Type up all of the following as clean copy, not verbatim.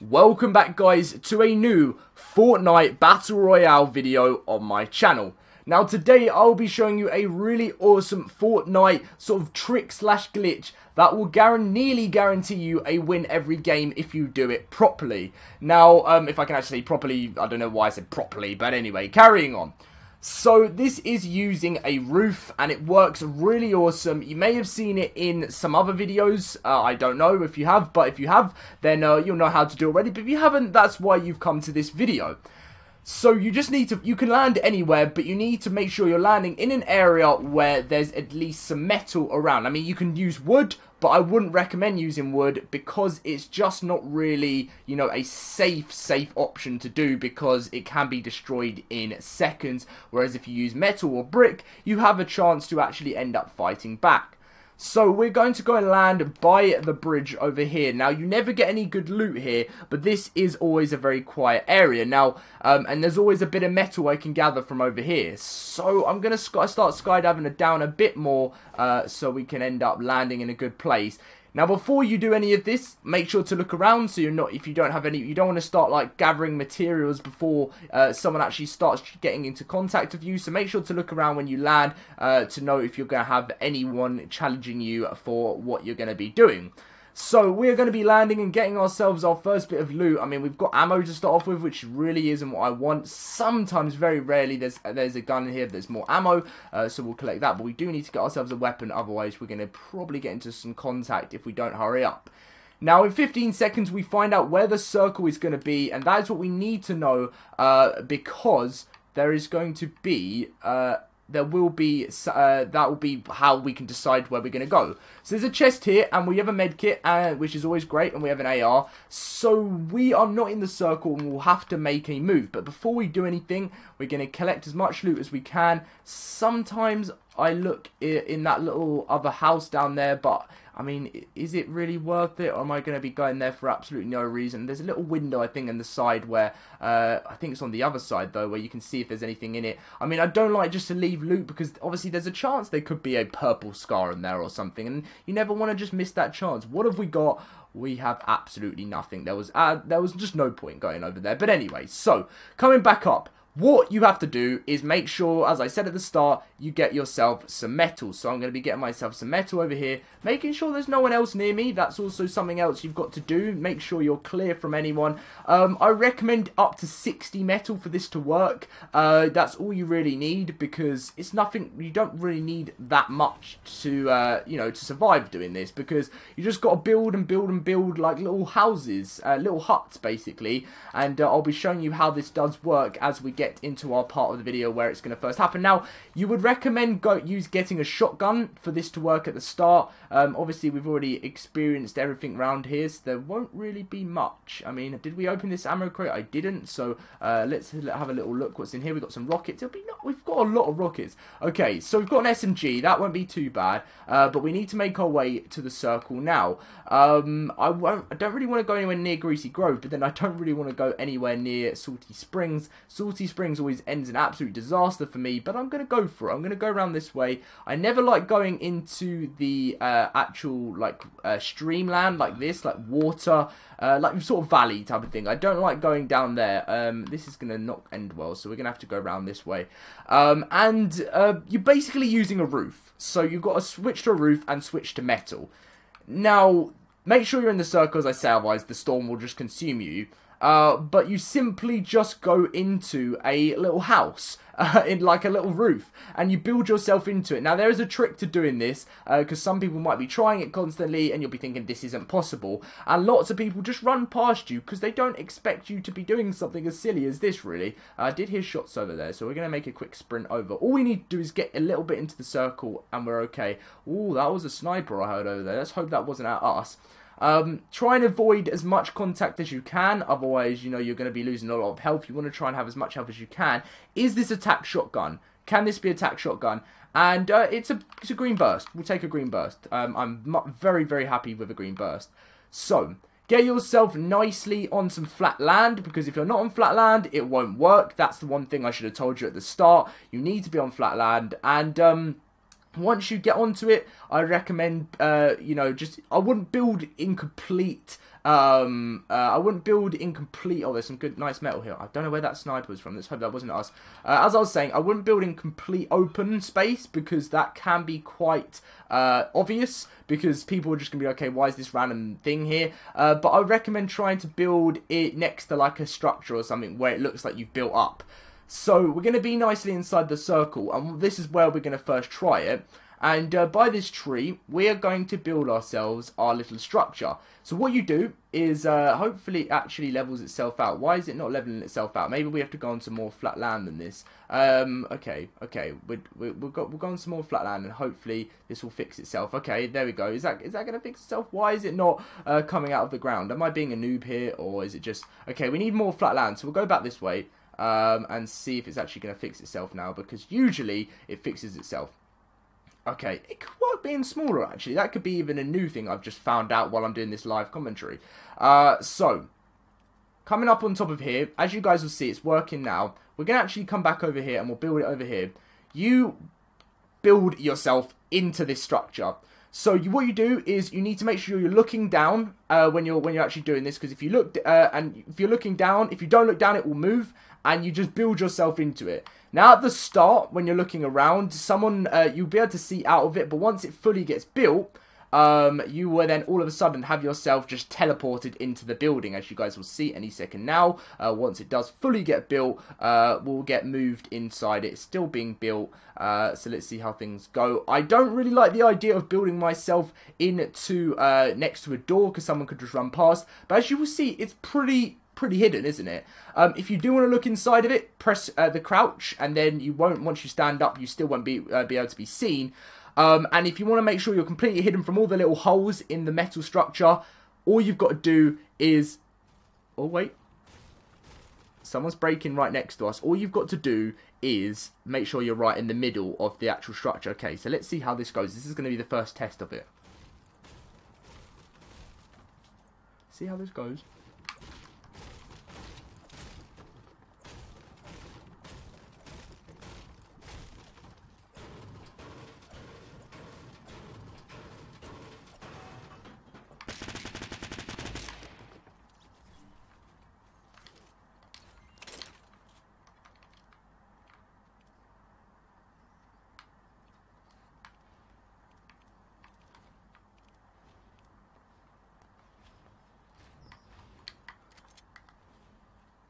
Welcome back guys to a new Fortnite Battle Royale video on my channel. Now today I'll be showing you a really awesome Fortnite sort of trick slash glitch that will nearly guarantee you a win every game if you do it properly. Now if I can actually say properly, I don't know why I said properly, but anyway, carrying on. So this is using a roof and it works really awesome. You may have seen it in some other videos. I don't know if you have, but if you have, then you'll know how to do it already. But if you haven't, that's why you've come to this video. So you just need to, you can land anywhere, but you need to make sure you're landing in an area where there's at least some metal around. I mean, you can use wood, but I wouldn't recommend using wood because it's just not really, you know, a safe option to do because it can be destroyed in seconds. Whereas if you use metal or brick, you have a chance to actually end up fighting back. So we're going to go and land by the bridge over here. Now you never get any good loot here, but this is always a very quiet area. Now, and there's always a bit of metal I can gather from over here. So I'm going to start skydiving down a bit more so we can end up landing in a good place. Now before you do any of this, make sure to look around so you're not, if you don't have any, you don't want to start like gathering materials before someone actually starts getting into contact with you. So make sure to look around when you land to know if you're going to have anyone challenging you for what you're going to be doing. So we're going to be landing and getting ourselves our first bit of loot. I mean, we've got ammo to start off with, which really isn't what I want. Sometimes, very rarely, there's a gun in here, there's more ammo, so we'll collect that. But we do need to get ourselves a weapon, otherwise we're going to probably get into some contact if we don't hurry up. Now, in 15 seconds, we find out where the circle is going to be, and that is what we need to know, because there is going to be... that will be how we can decide where we're going to go. So there's a chest here, and we have a med kit, which is always great, and we have an AR. So we are not in the circle, and we'll have to make a move. But before we do anything, we're going to collect as much loot as we can. Sometimes I look in that little other house down there, but I mean, is it really worth it, or am I going to be going there for absolutely no reason? There's a little window, I think, on the side where, I think it's on the other side, though, where you can see if there's anything in it. I mean, I don't like just to leave loot, because obviously there's a chance there could be a purple scar in there or something, and you never want to just miss that chance. What have we got? We have absolutely nothing. There was just no point going over there. But anyway, so, coming back up. What you have to do is make sure, as I said at the start, you get yourself some metal. So I'm going to be getting myself some metal over here, making sure there's no one else near me. That's also something else you've got to do. Make sure you're clear from anyone. I recommend up to 60 metal for this to work. That's all you really need, because it's nothing, you don't really need that much to, you know, to survive doing this, because you just got to build and build and build like little houses, little huts basically. And I'll be showing you how this does work as we get into our part of the video where it's going to first happen. Now, you would recommend getting a shotgun for this to work at the start. Obviously, we've already experienced everything around here, so there won't really be much. I mean, did we open this ammo crate? I didn't, so let's have a little look what's in here. We've got some rockets. We've got a lot of rockets. Okay, so we've got an SMG. That won't be too bad, but we need to make our way to the circle now. I don't really want to go anywhere near Greasy Grove, but then I don't really want to go anywhere near Salty Springs. Salty Springs always ends in absolute disaster for me, but I'm going to go for it. I'm going to go around this way. I never like going into the actual like streamland like this, like water, like sort of valley type of thing. I don't like going down there. This is going to not end well, so we're going to have to go around this way. You're basically using a roof, so you've got to switch to a roof and switch to metal. Now, make sure you're in the circle, as I say, otherwise the storm will just consume you. But you simply just go into a little house, in like a little roof, and you build yourself into it. Now, there is a trick to doing this, because some people might be trying it constantly, and you'll be thinking this isn't possible, and lots of people just run past you, because they don't expect you to be doing something as silly as this, really. I did hear shots over there, so we're going to make a quick sprint over. All we need to do is get a little bit into the circle, and we're okay. Ooh, that was a sniper I heard over there. Let's hope that wasn't at us. Try and avoid as much contact as you can, otherwise, you know, you're going to be losing a lot of health. You want to try and have as much health as you can. Is this attack shotgun? Can this be attack shotgun? And it's a green burst. We'll take a green burst. I'm very, very happy with a green burst. So, get yourself nicely on some flat land, because if you're not on flat land, it won't work. That's the one thing I should have told you at the start. You need to be on flat land, and Once you get onto it, I recommend, you know, I wouldn't build incomplete. I wouldn't build incomplete. Oh, there's some good, nice metal here. I don't know where that sniper was from. Let's hope that wasn't us. As I was saying, I wouldn't build in complete open space because that can be quite obvious. Because people are just going to be, okay, why is this random thing here? But I recommend trying to build it next to like a structure or something where it looks like you've built up. So we're going to be nicely inside the circle, and this is where we're going to first try it. And by this tree, we are going to build ourselves our little structure. So what you do is, hopefully it actually levels itself out. Why is it not leveling itself out? Maybe we have to go on to more flat land than this. Okay, we'll go on some more flat land, and hopefully this will fix itself. Okay, there we go. Is that going to fix itself? Why is it not coming out of the ground? Am I being a noob here, or is it just... Okay, we need more flat land, so we'll go back this way. And see if it's actually going to fix itself now, because usually it fixes itself. Okay, it could work being smaller actually. That could be even a new thing I've just found out while I'm doing this live commentary. So, coming up on top of here, as you guys will see, it's working now. We're going to actually come back over here and we'll build it over here. You build yourself into this structure. So what you do is you need to make sure you're looking down when you're actually doing this, because if you look and if you're looking down, if you don't look down, it will move, and you just build yourself into it. Now at the start, when you're looking around, you'll be able to see out of it, but once it fully gets built, you will then all of a sudden have yourself just teleported into the building, as you guys will see any second now. Once it does fully get built, we'll get moved inside it. It's still being built, so let's see how things go. I don't really like the idea of building myself into next to a door, because someone could just run past, but as you will see, it's pretty hidden, isn't it? If you do want to look inside of it, press the crouch, and then you won't, once you stand up, you still won't be able to be seen. And if you want to make sure you're completely hidden from all the little holes in the metal structure, all you've got to do is... Oh, wait. Someone's breaking right next to us. All you've got to do is make sure you're right in the middle of the actual structure. Okay, so let's see how this goes. This is going to be the first test of it. See how this goes.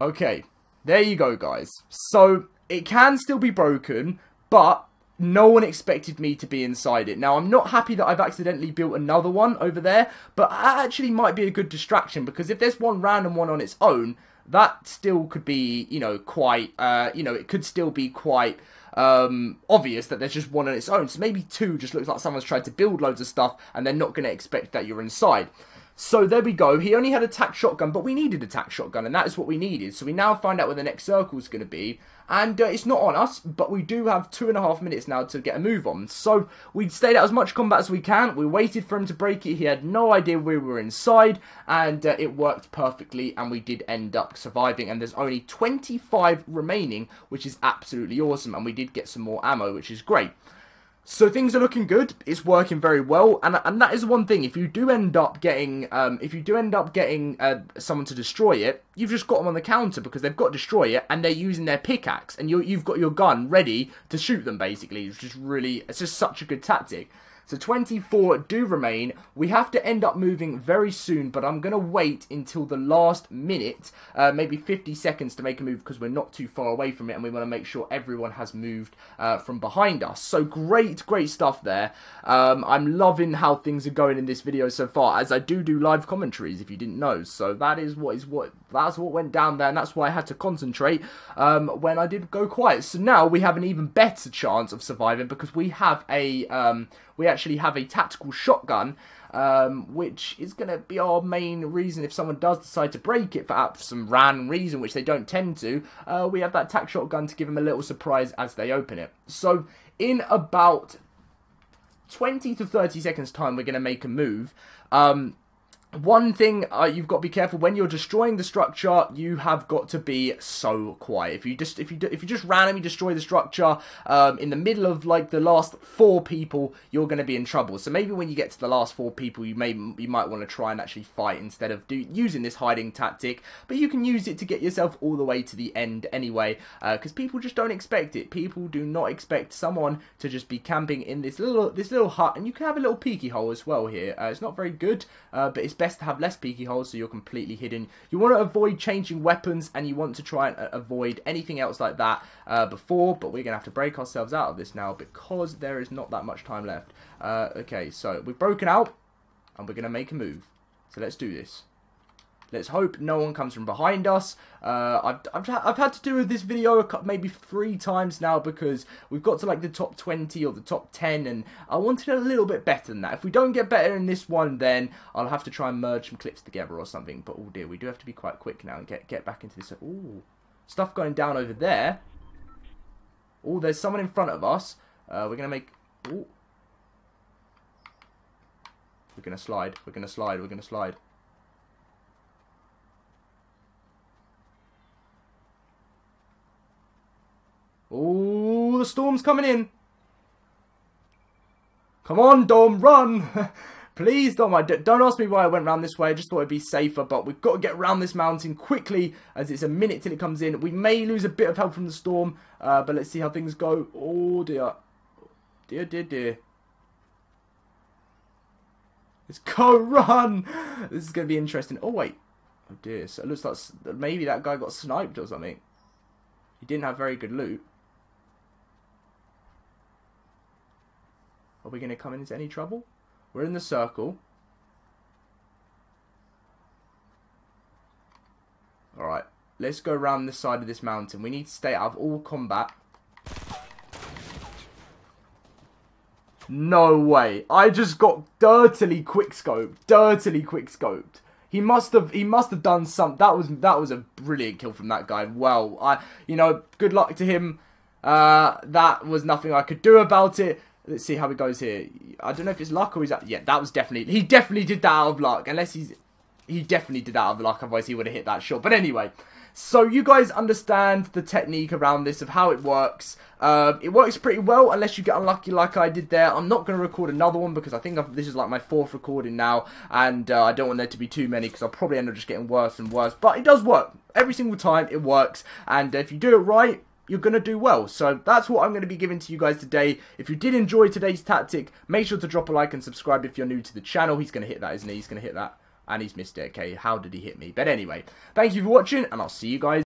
Okay, there you go, guys. So, it can still be broken, but no one expected me to be inside it. Now, I'm not happy that I've accidentally built another one over there, but that actually might be a good distraction, because if there's one random one on its own, that still could be, you know, quite, it could still be quite obvious that there's just one on its own. So maybe two just looks like someone's tried to build loads of stuff, and they're not going to expect that you're inside. So there we go. He only had a tac shotgun, but we needed a tac shotgun, and that is what we needed. So we now find out where the next circle is going to be, and it's not on us, but we do have 2.5 minutes now to get a move on. So we stayed out as much combat as we can. We waited for him to break it. He had no idea we were inside, and it worked perfectly, and we did end up surviving. And there's only 25 remaining, which is absolutely awesome, and we did get some more ammo, which is great. So things are looking good. It's working very well, and that is one thing. If you do end up getting, someone to destroy it, you've just got them on the counter because they've got to destroy it, and they're using their pickaxe, and you've got your gun ready to shoot them. Basically, it's just such a good tactic. So 24 do remain. We have to end up moving very soon, but I'm going to wait until the last minute, maybe 50 seconds to make a move, because we're not too far away from it, and we want to make sure everyone has moved from behind us. So great stuff there. I'm loving how things are going in this video so far, as I do live commentaries, if you didn't know. So that's what went down there, and that's why I had to concentrate when I did go quiet. So now we have an even better chance of surviving, because we have we actually have a tactical shotgun, which is going to be our main reason if someone does decide to break it for some random reason, which they don't tend to. We have that tac shotgun to give them a little surprise as they open it. So in about 20 to 30 seconds time, we're going to make a move. One thing you've got to be careful when you're destroying the structure. You have got to be so quiet. If you just randomly destroy the structure in the middle of like the last 4 people, you're going to be in trouble. So maybe when you get to the last 4 people, you might want to try and actually fight instead of using this hiding tactic. But you can use it to get yourself all the way to the end anyway, because people just don't expect it. People do not expect someone to just be camping in this little hut, and you can have a little peeky hole as well here. It's not very good, but it's best to have less peeky holes so you're completely hidden. You want to avoid changing weapons, and you want to try and avoid anything else like that before, but we're going to have to break ourselves out of this now because there is not that much time left. Okay, so we've broken out, and we're going to make a move. So let's do this. Let's hope no one comes from behind us. I've had to do this video maybe 3 times now because we've got to like the top 20 or the top 10, and I wanted a little bit better than that. If we don't get better in this one, then I'll have to try and merge some clips together or something. But oh dear, we do have to be quite quick now and get back into this. Ooh, stuff going down over there. Oh, there's someone in front of us. We're gonna make. Ooh. We're gonna slide. We're gonna slide. We're gonna slide. Oh, the storm's coming in. Come on, Dom, run. Please, Dom, don't ask me why I went around this way. I just thought it'd be safer, but we've got to get around this mountain quickly as it's a minute till it comes in. We may lose a bit of help from the storm, but let's see how things go. Oh, dear. Dear, dear, dear. Let's go, run. This is going to be interesting. Oh, wait. Oh, dear. So it looks like maybe that guy got sniped or something. He didn't have very good loot. Are we going to come into any trouble? We're in the circle. Alright, let's go around this side of this mountain. We need to stay out of all combat. No way. I just got dirtily quickscoped. Dirtily quickscoped. He must have done some. That was a brilliant kill from that guy. Well, you know, good luck to him. That was nothing I could do about it. Let's see how it goes here. I don't know if it's luck or yeah, that was definitely. He definitely did that out of luck. Unless he definitely did that out of luck. Otherwise, he would have hit that shot. But anyway, so you guys understand the technique around this of how it works. It works pretty well unless you get unlucky like I did there. I'm not going to record another one because I think this is like my 4th recording now, and I don't want there to be too many because I'll probably end up just getting worse and worse. But it does work every single time. It works, and if you do it right, you're going to do well. So that's what I'm going to be giving to you guys today. If you did enjoy today's tactic, make sure to drop a like and subscribe if you're new to the channel. He's going to hit that, isn't he? He's going to hit that. And he's missed it. Okay, how did he hit me? But anyway, thank you for watching, and I'll see you guys